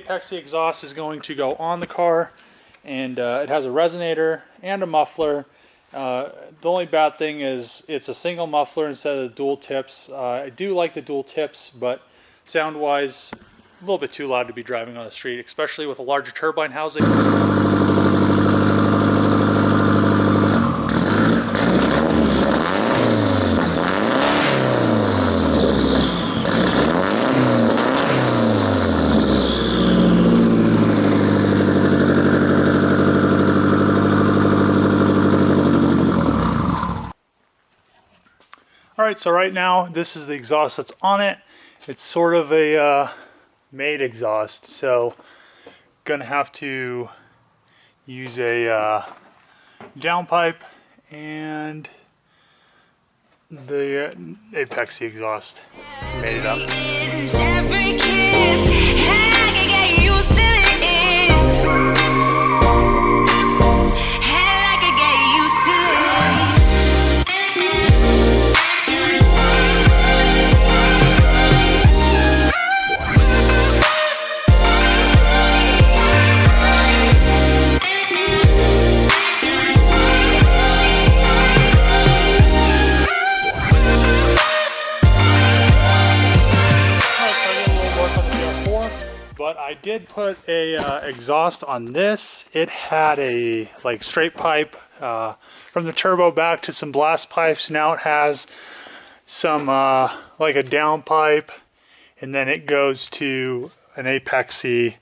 Apexi exhaust is going to go on the car, and it has a resonator and a muffler. The only bad thing is it's a single muffler instead of the dual tips. I do like the dual tips, but sound-wise, a little bit too loud to be driving on the street, especially with a larger turbine housing. Alright, so right now this is the exhaust that's on it. It's sort of a maid exhaust, so gonna have to use a downpipe and the Apexi exhaust. Made it up. But I did put a exhaust on this. It had a like straight pipe from the turbo back to some blast pipes. Now it has some like a down pipe, and then it goes to an Apexi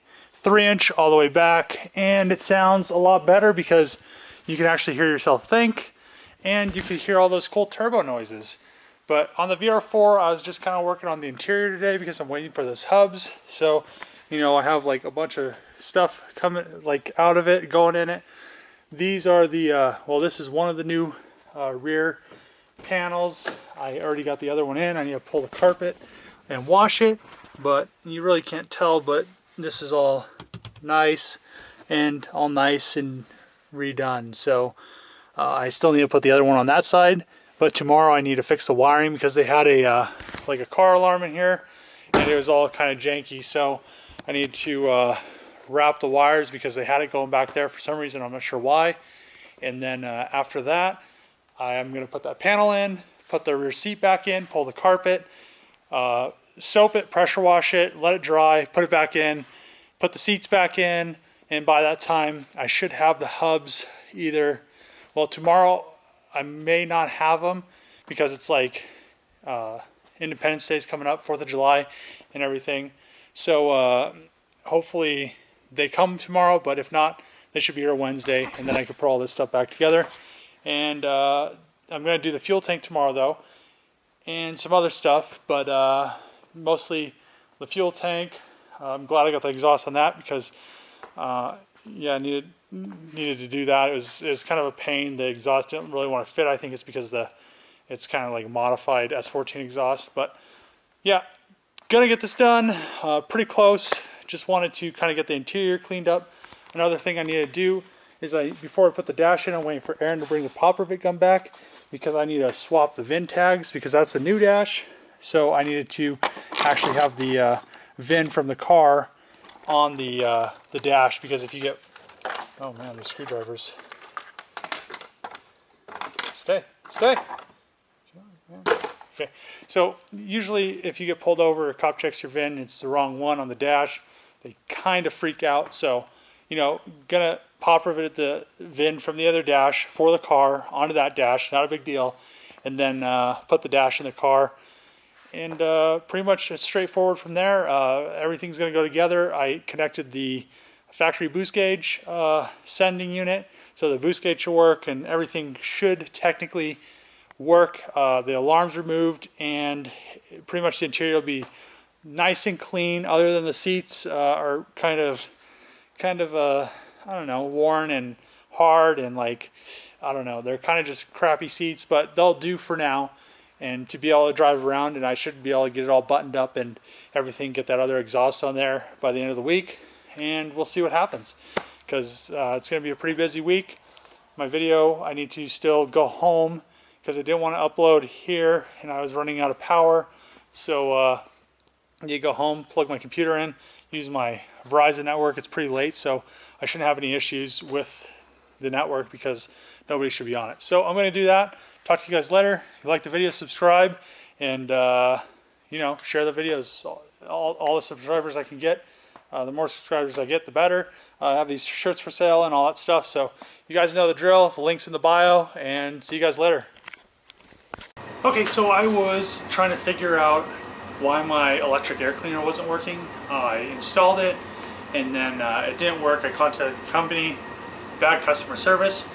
3-inch all the way back, and it sounds a lot better because you can actually hear yourself think, and you can hear all those cool turbo noises. But on the VR4, I was just kind of working on the interior today because I'm waiting for those hubs. So, you know, I have like a bunch of stuff coming like out of it, going in it. These are the, well, this is one of the new rear panels. I already got the other one in. I need to pull the carpet and wash it, but you really can't tell, but this is all nice and redone. So I still need to put the other one on that side, but tomorrow I need to fix the wiring because they had a like a car alarm in here and it was all kind of janky. So I need to wrap the wires because they had it going back there for some reason. I'm not sure why. And then after that, I am going to put that panel in, put the rear seat back in, pull the carpet, soap it, pressure wash it, let it dry, put it back in, put the seats back in, and by that time I should have the hubs either, well, tomorrow I may not have them because it's like Independence Day is coming up, 4th of July and everything. So hopefully they come tomorrow, but if not, they should be here Wednesday, and then I can put all this stuff back together. And I'm going to do the fuel tank tomorrow though, and some other stuff, but mostly the fuel tank. I'm glad I got the exhaust on that because yeah, I needed to do that. It was kind of a pain. The exhaust didn't really want to fit. I think it's because it's kind of like a modified S14 exhaust, but yeah, gonna get this done. Pretty close. Just wanted to kind of get the interior cleaned up. Another thing I need to do is before I put the dash in, I'm waiting for Aaron to bring the popper bit gun back because I need to swap the VIN tags because that's the new dash. So I needed to actually have the VIN from the car on the dash, because if you get, oh man, the screwdrivers. Stay. Okay, so usually if you get pulled over, a cop checks your VIN, it's the wrong one on the dash, they kind of freak out. So, you know, gonna pop rivet the VIN from the other dash for the car onto that dash, not a big deal, and then put the dash in the car. And pretty much it's straightforward from there. Everything's gonna go together. I connected the factory boost gauge sending unit, so the boost gauge should work and everything should technically work. The alarm's removed and pretty much the interior will be nice and clean, other than the seats are kind of I don't know, worn and hard, and like, I don't know, they're kind of just crappy seats, but they'll do for now. And to be able to drive around, and I should be able to get it all buttoned up and everything, get that other exhaust on there by the end of the week, and we'll see what happens, because it's going to be a pretty busy week. My video, I need to still go home because I didn't want to upload here and I was running out of power. So I need to go home, plug my computer in, use my Verizon network. It's pretty late, so I shouldn't have any issues with the network because nobody should be on it. So I'm going to do that. Talk to you guys later. If you like the video, subscribe, and you know, share the videos. All the subscribers I can get. The more subscribers I get, the better. I have these shirts for sale and all that stuff. So you guys know the drill. The link's in the bio, and see you guys later. Okay, so I was trying to figure out why my electric air cleaner wasn't working. I installed it, and then it didn't work. I contacted the company, bad customer service.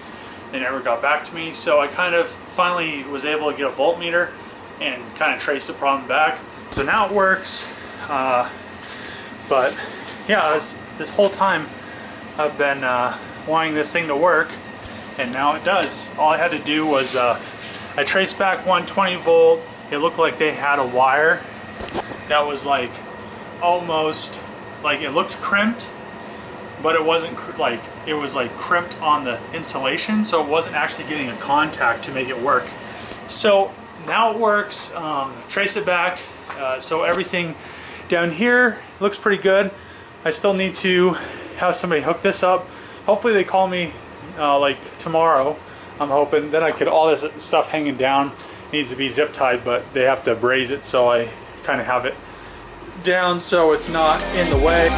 They never got back to me. So I kind of finally was able to get a voltmeter and kind of trace the problem back. So now it works. But yeah, this whole time I've been wanting this thing to work, and now it does. All I had to do was I traced back 120 volt. It looked like they had a wire that was like almost like it looked crimped, but it wasn't like it was like crimped on the insulation, so it wasn't actually getting a contact to make it work. So now it works. Trace it back. So everything down here looks pretty good. I still need to have somebody hook this up. Hopefully they call me like tomorrow. I'm hoping then I could, all this stuff hanging down needs to be zip tied, but they have to braze it, so I kind of have it down so it's not in the way.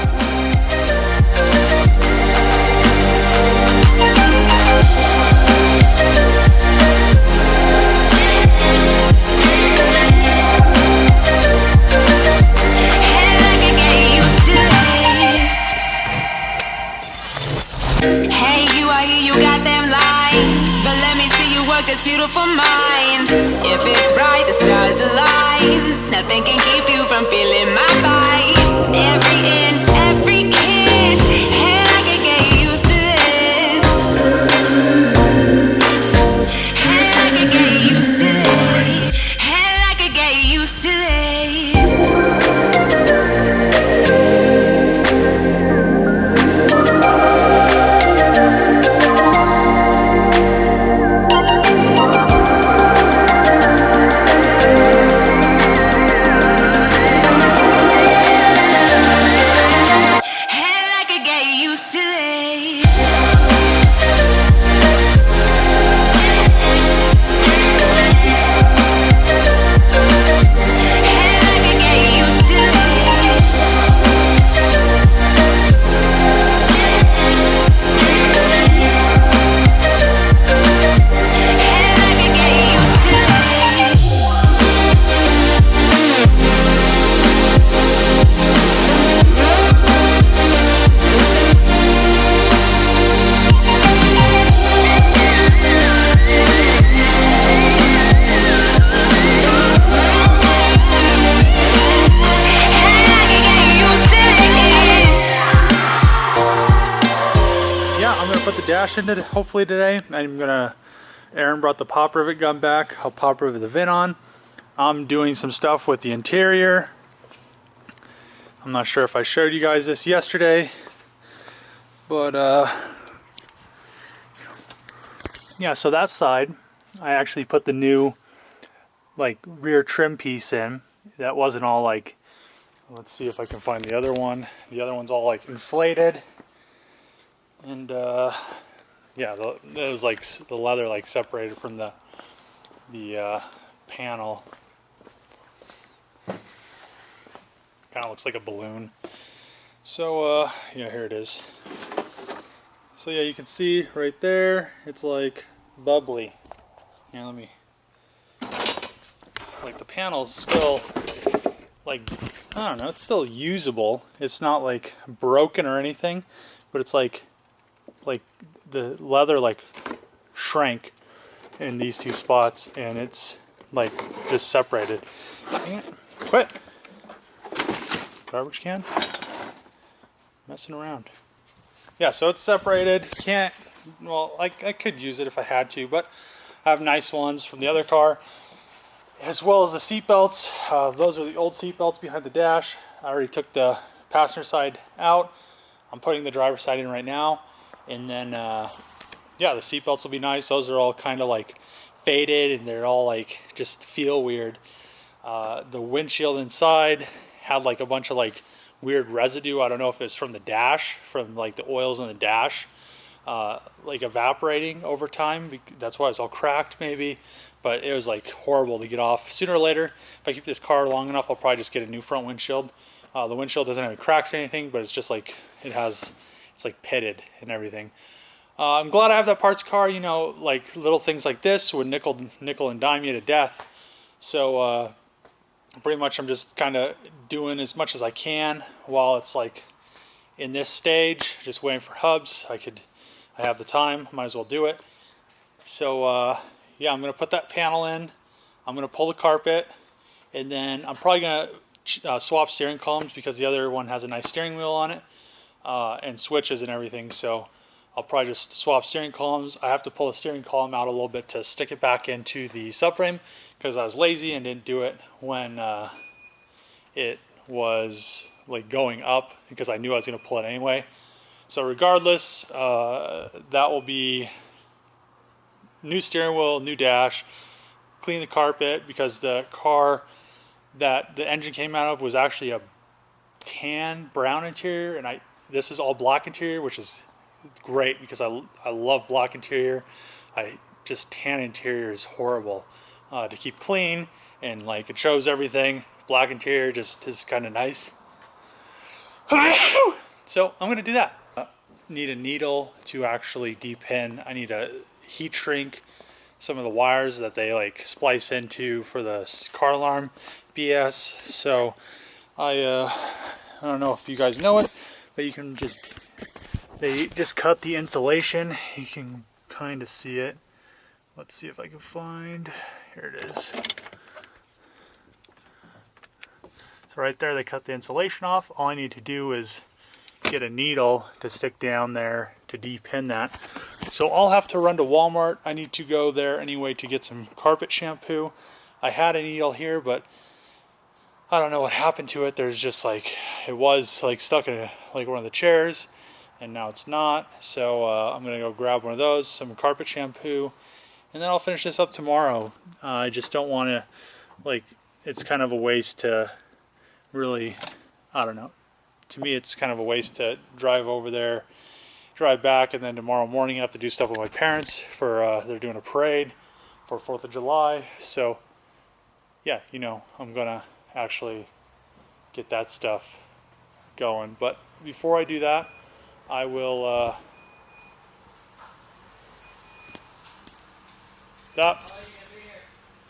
This beautiful mind. If it's right, the stars align. Nothing can keep you from feeling my bite. Every inch, every kiss. And I can get used to this. And I can get used to this. And I can get used to this. Put the dash in it hopefully today. Aaron brought the pop rivet gun back. I'll pop rivet the VIN on. I'm doing some stuff with the interior. I'm not sure if I showed you guys this yesterday, but yeah, so that side I actually put the new like rear trim piece in. That wasn't all like, let's see if I can find the other one. The other one's all like inflated. And yeah, it was like the leather like separated from the panel. Kind of looks like a balloon. So yeah, here it is. So yeah, you can see right there, it's like bubbly. Here, let me. Like the panel's still like, I don't know, it's still usable. It's not like broken or anything, but it's like the leather like shrank in these two spots, and it's like just separated. Dang it. Quit. Garbage can. Messing around. Yeah, so it's separated. Can't, well, I could use it if I had to, but I have nice ones from the other car, as well as the seat belts. Those are the old seat belts behind the dash. I already took the passenger side out. I'm putting the driver's side in right now. And then, yeah, the seat belts will be nice. Those are all kind of like faded, and they're all like just feel weird. The windshield inside had like a bunch of like weird residue. I don't know if it's from the dash, from like the oils in the dash, like evaporating over time. That's why it's all cracked maybe, but it was like horrible to get off. Sooner or later, if I keep this car long enough, I'll probably just get a new front windshield. The windshield doesn't have any cracks or anything, but it's just like it's like pitted and everything. I'm glad I have that parts car. You know, like little things like this would nickel and dime you to death. So pretty much I'm just kind of doing as much as I can while it's like in this stage, just waiting for hubs. I have the time, might as well do it. So yeah, I'm gonna put that panel in. I'm gonna pull the carpet, and then I'm probably gonna swap steering columns because the other one has a nice steering wheel on it and switches and everything. So I'll probably just swap steering columns. I have to pull the steering column out a little bit to stick it back into the subframe because I was lazy and didn't do it when it was like going up because I knew I was going to pull it anyway. So regardless, that will be new steering wheel, new dash, clean the carpet because the car that the engine came out of was actually a tan brown interior, and this is all black interior, which is great because I love black interior. Tan interior is horrible to keep clean, and like it shows everything. Black interior just is kind of nice. So I'm gonna do that. Need a needle to actually depin. I need a heat shrink some of the wires that they like splice into for the car alarm BS. So I don't know if you guys know it, but they just cut the insulation. You can kind of see it. Let's see if I can find, here it is. So right there they cut the insulation off. All I need to do is get a needle to stick down there to depin that. So I'll have to run to Walmart. I need to go there anyway to get some carpet shampoo. I had a needle here, but I don't know what happened to it. There's just like, it was like stuck in like one of the chairs, and now it's not. So I'm gonna go grab one of those, some carpet shampoo, and then I'll finish this up tomorrow. I just don't want to, like, it's kind of a waste to really, I don't know. To me, it's kind of a waste to drive over there, drive back, and then tomorrow morning I have to do stuff with my parents for, they're doing a parade for 4th of July. So yeah, you know, I'm gonna actually get that stuff going. But before I do that, I will, stop.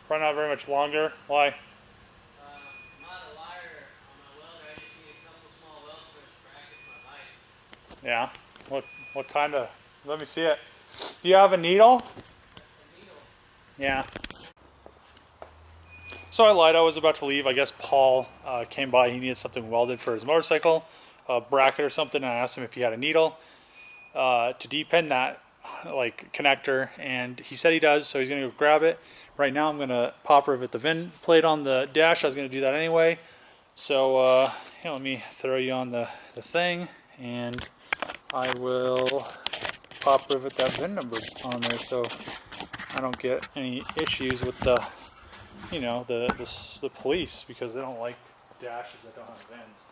Probably not very much longer. Why? I'm not a liar on my welder. I just need a couple small welds for his brackets, my light. Yeah. What kind of? Let me see it. Do you have a needle? A needle. Yeah. So I lied. I was about to leave. I guess Paul came by. He needed something welded for his motorcycle, a bracket or something. And I asked him if he had a needle to depin that like connector, and he said he does. So he's gonna go grab it. Right now I'm gonna pop rivet the VIN plate on the dash. I was gonna do that anyway. So yeah, let me throw you on the thing, and I will pop rivet that VIN number on there so I don't get any issues with the, you know, the police, because they don't like dashes that don't have VINs.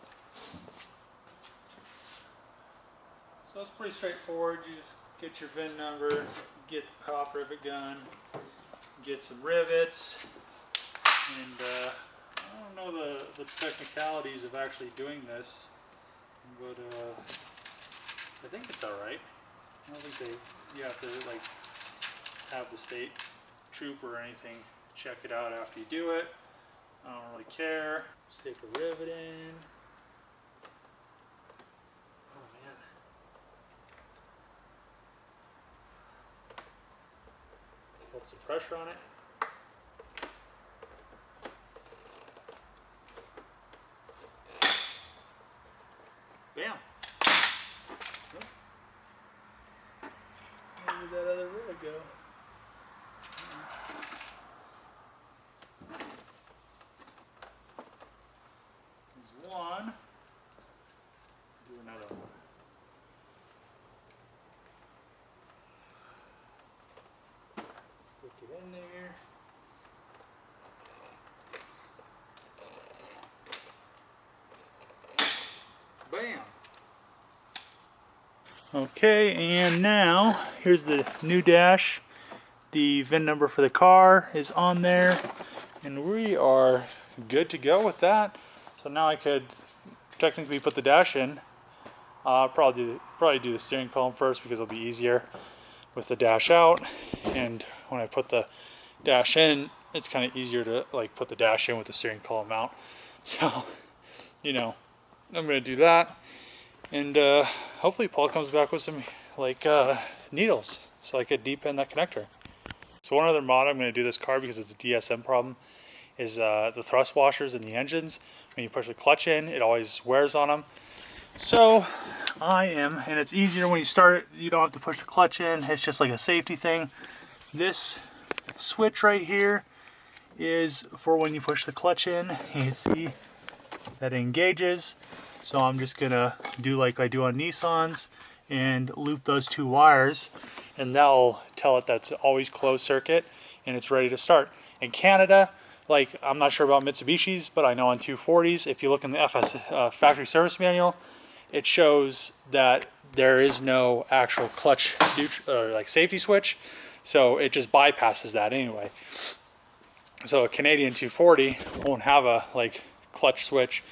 So it's pretty straightforward. You just get your VIN number, get the pop rivet gun, get some rivets, and I don't know the technicalities of actually doing this, but I think it's alright. I don't think you have to like have the state trooper or anything check it out after you do it. I don't really care. Stick a rivet in. Oh man. Felt some pressure on it. Bam. Where did that other rivet go? There's one. Do another one. Stick it in there. Bam. Okay, and now here's the new dash. The VIN number for the car is on there, and we are good to go with that. So now I could technically put the dash in. Probably do the steering column first because it'll be easier with the dash out. And when I put the dash in, it's kind of easier to like put the dash in with the steering column out. So, you know, I'm gonna do that, and hopefully Paul comes back with some like needles so I could deep end that connector. So one other mod I'm going to do this car because it's a DSM problem is the thrust washers in the engines. When you push the clutch in, it always wears on them. So and it's easier when you start it, you don't have to push the clutch in, it's just like a safety thing. This switch right here is for when you push the clutch in. You can see that it engages. So I'm just going to do like I do on Nissans and loop those two wires, and that'll tell it that's always closed circuit and it's ready to start. In Canada, like I'm not sure about Mitsubishi's, but I know on 240s, if you look in the FS factory service manual, it shows that there is no actual clutch or like safety switch, so it just bypasses that anyway. So a Canadian 240 won't have a like clutch switch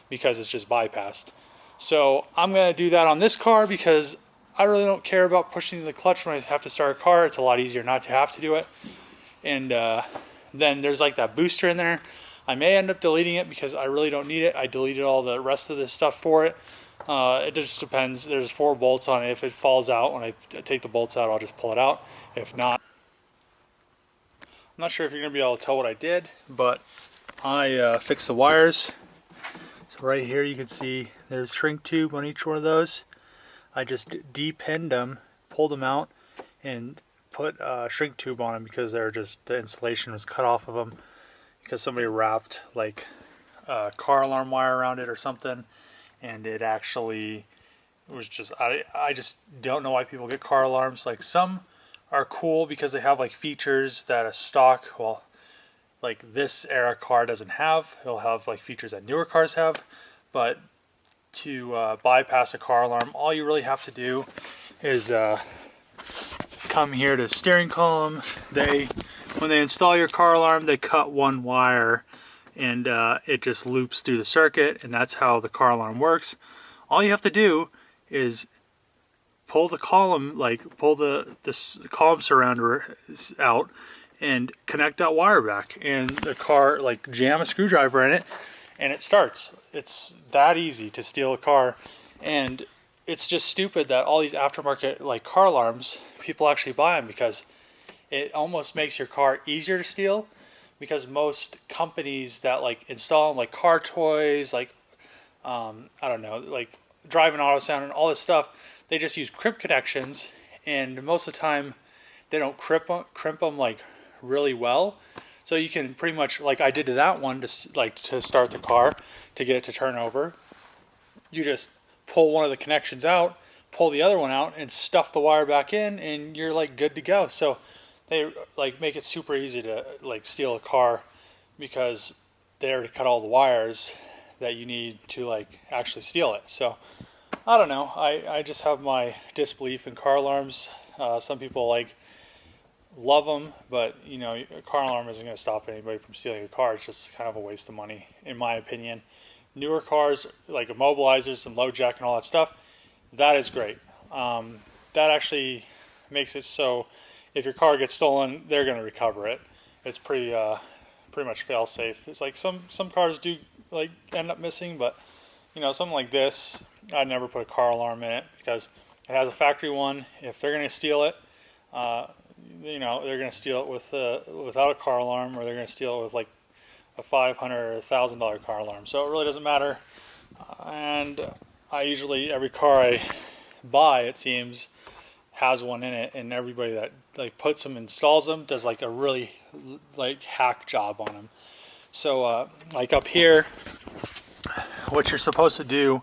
because it's just bypassed. So I'm going to do that on this car because I really don't care about pushing the clutch when I have to start a car. It's a lot easier not to have to do it. And then there's like that booster in there. I may end up deleting it because I really don't need it. I deleted all the rest of the stuff for it. It just depends. There's 4 bolts on it. If it falls out, when I take the bolts out, I'll just pull it out. If not, I'm not sure if you're going to be able to tell what I did, but I fixed the wires. So right here you can see there's shrink tube on each one of those. I just de-pinned them, pulled them out, and put a shrink tube on them because they're just, the insulation was cut off of them because somebody wrapped like a car alarm wire around it or something, and it actually was just, I just don't know why people get car alarms. Like some are cool because they have like features that a stock, well, like this era car doesn't have. It'll have like features that newer cars have, but to bypass a car alarm, all you really have to do is come here to steering column. When they install your car alarm, they cut one wire and it just loops through the circuit, and that's how the car alarm works. All you have to do is pull the column, like pull the column surrounder out and connect that wire back, and the car, like jam a screwdriver in it and it starts. It's that easy to steal a car. And it's just stupid that all these aftermarket like car alarms, people actually buy them because it almost makes your car easier to steal, because most companies that like install them, like Car Toys, like I don't know, like Drive and Auto Sound and all this stuff, they just use crimp connections, and most of the time they don't crimp them like really well. So you can pretty much, like I did to that one, to start the car, to get it to turn over, you just pull one of the connections out, pull the other one out, and stuff the wire back in, and you're like good to go. So they like make it super easy to like steal a car because they already cut all the wires that you need to like actually steal it. So I don't know, I just have my disbelief in car alarms. Some people like love them, but you know, a car alarm isn't going to stop anybody from stealing a car. It's just kind of a waste of money, in my opinion. Newer cars like immobilizers and low jack and all that stuff, that is great. That actually makes it so if your car gets stolen, they're going to recover it. It's pretty much fail safe. It's like some cars do like end up missing, but you know, something like this, I'd never put a car alarm in it because it has a factory one. If they're going to steal it, you know, they're going to steal it with without a car alarm, or they're going to steal it with like a $500 or $1,000 car alarm. So it really doesn't matter. And I usually, every car I buy, it seems, has one in it, and everybody that like puts them, installs them, does like a really like hack job on them. So like up here, what you're supposed to do,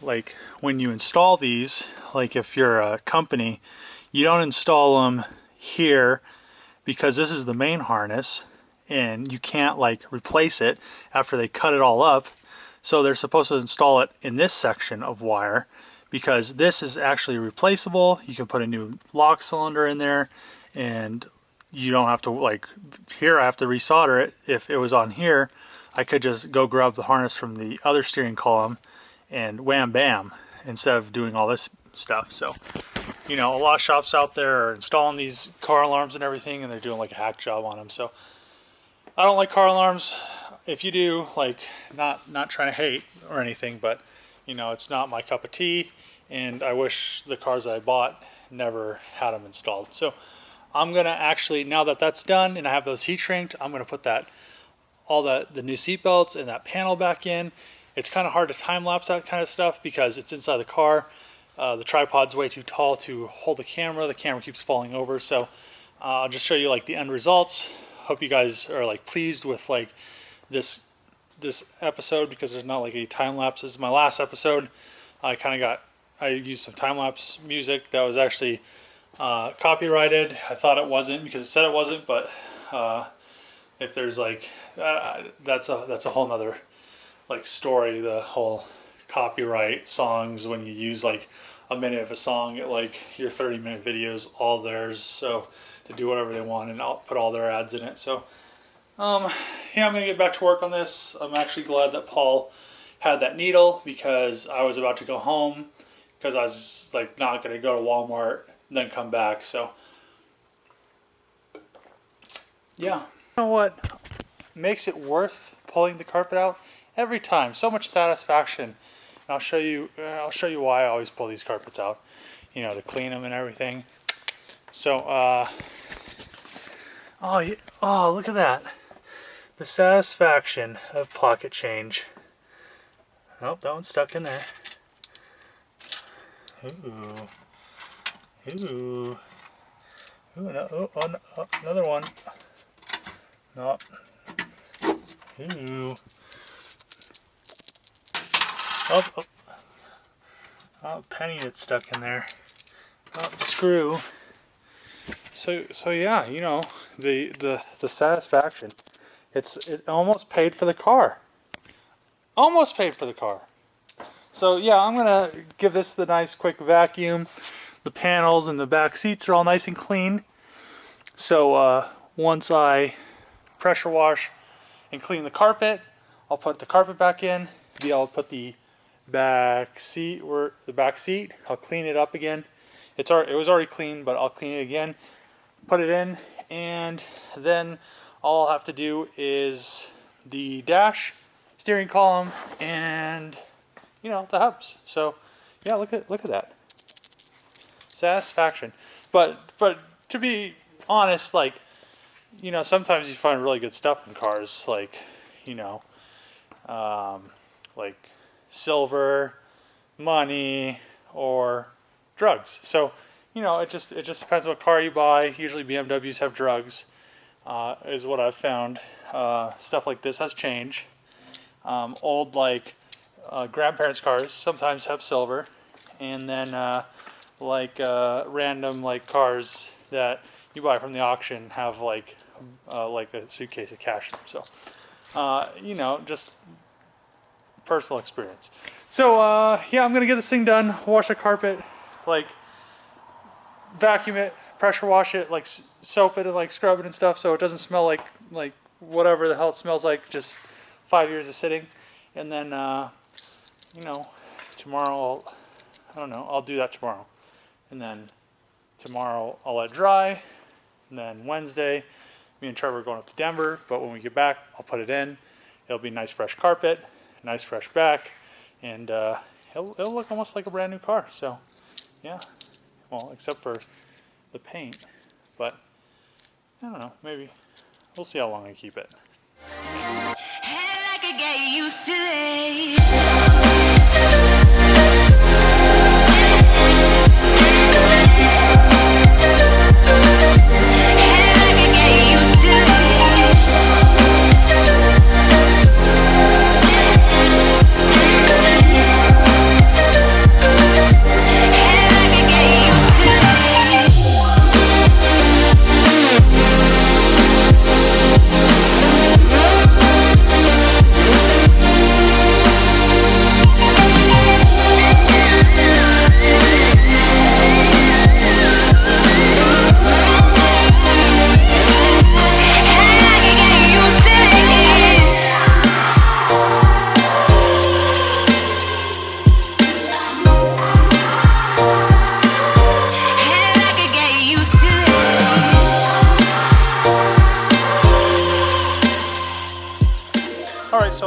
like when you install these, like if you're a company, you don't install them here because this is the main harness and you can't like replace it after they cut it all up. So they're supposed to install it in this section of wire because this is actually replaceable. You can put a new lock cylinder in there and you don't have to, like here I have to resolder it. If it was on here, I could just go grab the harness from the other steering column and wham bam, instead of doing all this stuff. So, you know, a lot of shops out there are installing these car alarms and everything, and they're doing like a hack job on them. So I don't like car alarms. If you do, like, not trying to hate or anything, but you know, it's not my cup of tea, and I wish the cars that I bought never had them installed. So I'm gonna actually, now that that's done and I have those heat shrinked, I'm gonna put that all the new seat belts and that panel back in. It's kind of hard to time lapse that kind of stuff because it's inside the car. The tripod's way too tall to hold the camera. The camera keeps falling over. So I'll just show you like the end results. Hope you guys are like pleased with like this episode because there's not like any time lapses. My last episode, I used some time lapse music that was actually copyrighted. I thought it wasn't because it said it wasn't, but if there's like that's a whole nother like story, the whole copyright songs when you use like a minute of a song at like your 30-minute videos, all theirs, so to do whatever they want and I'll put all their ads in it. So yeah, I'm gonna get back to work on this. I'm actually glad that Paul had that needle because I was about to go home because I was like not gonna go to Walmart and then come back. So yeah, you know what makes it worth pulling the carpet out? Every time, so much satisfaction. And I'll show you why I always pull these carpets out, you know, to clean them and everything. So oh look at that, the satisfaction of pocket change. Oh, that one's stuck in there. Ooh, no, oh, another one. No. Ooh. Oh, penny that's stuck in there. Oh, screw. So yeah, you know, the satisfaction. It almost paid for the car. Almost paid for the car. So yeah, I'm gonna give this the nice quick vacuum. The panels and the back seats are all nice and clean. So once I pressure wash and clean the carpet, I'll put the carpet back in. Maybe I'll put the back seat I'll clean it up again. It was already clean, but I'll clean it again, put it in, and then all I'll have to do is the dash, steering column, and you know, the hubs. So yeah, look at that satisfaction. But to be honest, like, you know, sometimes you find really good stuff in cars, like, you know, like silver, money, or drugs. So, you know, it just depends what car you buy. Usually BMWs have drugs, is what I've found. Stuff like this has change. Old like grandparents' cars sometimes have silver, and then random like cars that you buy from the auction have like a suitcase of cash in them. So you know, just personal experience. So yeah, I'm gonna get this thing done, wash the carpet, like vacuum it, pressure wash it, like soap it and like scrub it and stuff so it doesn't smell like whatever the hell it smells like just 5 years of sitting. And then you know, tomorrow I'll do that tomorrow. And then tomorrow I'll let it dry. And then Wednesday, me and Trevor are going up to Denver, but when we get back, I'll put it in. It'll be nice fresh carpet, nice fresh back, and it'll look almost like a brand new car. So yeah, well, except for the paint, but I don't know, maybe we'll see how long I keep it. Hey, like I get used to this.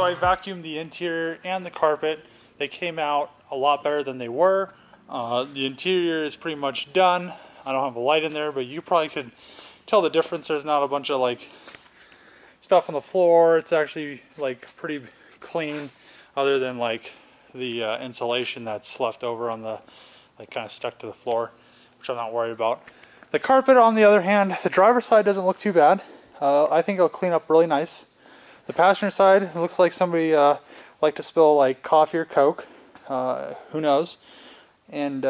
I vacuumed the interior and the carpet. They came out a lot better than they were. The interior is pretty much done. I don't have a light in there, but you probably could tell the difference. There's not a bunch of like stuff on the floor. It's actually like pretty clean, other than like the insulation that's left over on the, like, kind of stuck to the floor, which I'm not worried about. The carpet, on the other hand, the driver's side doesn't look too bad. I think it'll clean up really nice. The passenger side, it looks like somebody liked to spill like coffee or Coke. Who knows? And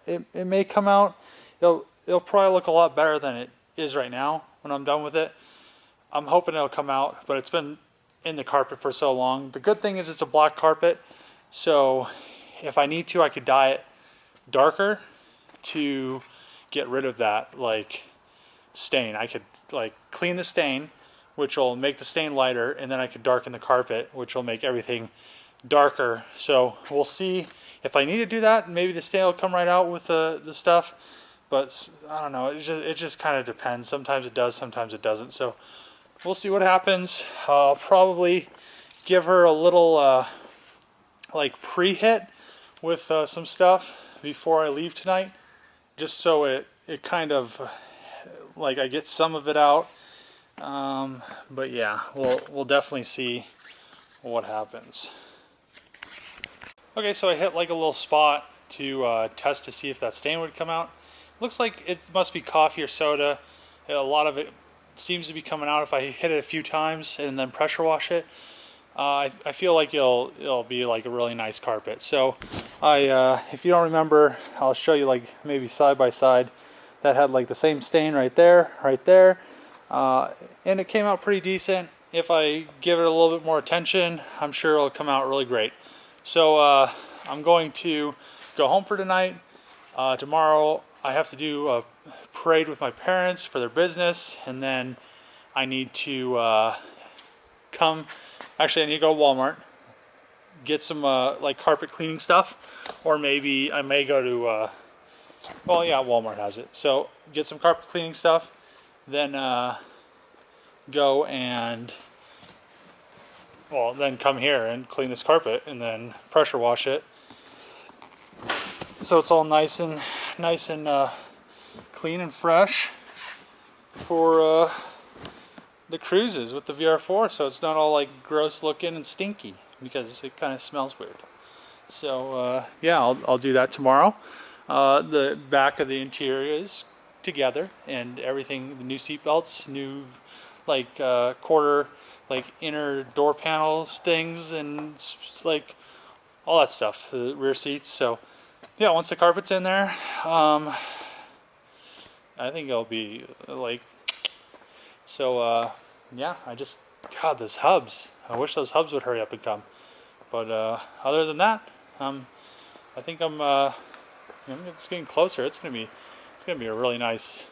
it may come out. It'll probably look a lot better than it is right now when I'm done with it. I'm hoping it'll come out, but it's been in the carpet for so long. The good thing is it's a black carpet, so if I need to, I could dye it darker to get rid of that like stain. I could like clean the stain, which will make the stain lighter, and then I could darken the carpet, which will make everything darker. So we'll see if I need to do that. Maybe the stain will come right out with the stuff, but I don't know. It just kind of depends. Sometimes it does, sometimes it doesn't. So we'll see what happens. I'll probably give her a little like pre-hit with some stuff before I leave tonight, just so it kind of like I get some of it out. But yeah, we'll definitely see what happens. Okay, so I hit like a little spot to test to see if that stain would come out. Looks like it must be coffee or soda. A lot of it seems to be coming out if I hit it a few times and then pressure wash it. I feel like it'll be like a really nice carpet. So if you don't remember, I'll show you like maybe side by side. That had like the same stain right there, and it came out pretty decent. If I give it a little bit more attention, I'm sure it'll come out really great. So I'm going to go home for tonight. Tomorrow I have to do a parade with my parents for their business, and then I need to I need to go to Walmart, get some like carpet cleaning stuff, or maybe I may go to well, yeah, Walmart has it. So get some carpet cleaning stuff, then go and then come here and clean this carpet, and then pressure wash it, so it's all nice and clean and fresh for the cruises with the VR4. So it's not all like gross looking and stinky, because it kind of smells weird. So yeah, I'll do that tomorrow. The back of the interior is together, and everything, the new seat belts, new like quarter like inner door panels things, and like all that stuff, the rear seats. So yeah, once the carpet's in there, I think it'll be like, so yeah, God, those hubs, I wish those hubs would hurry up and come. But other than that, I think it's getting closer. It's gonna be a really nice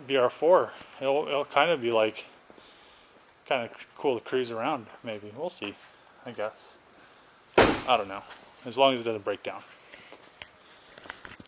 VR4. It'll kind of be like kind of cool to cruise around. Maybe we'll see. I guess. I don't know. As long as it doesn't break down.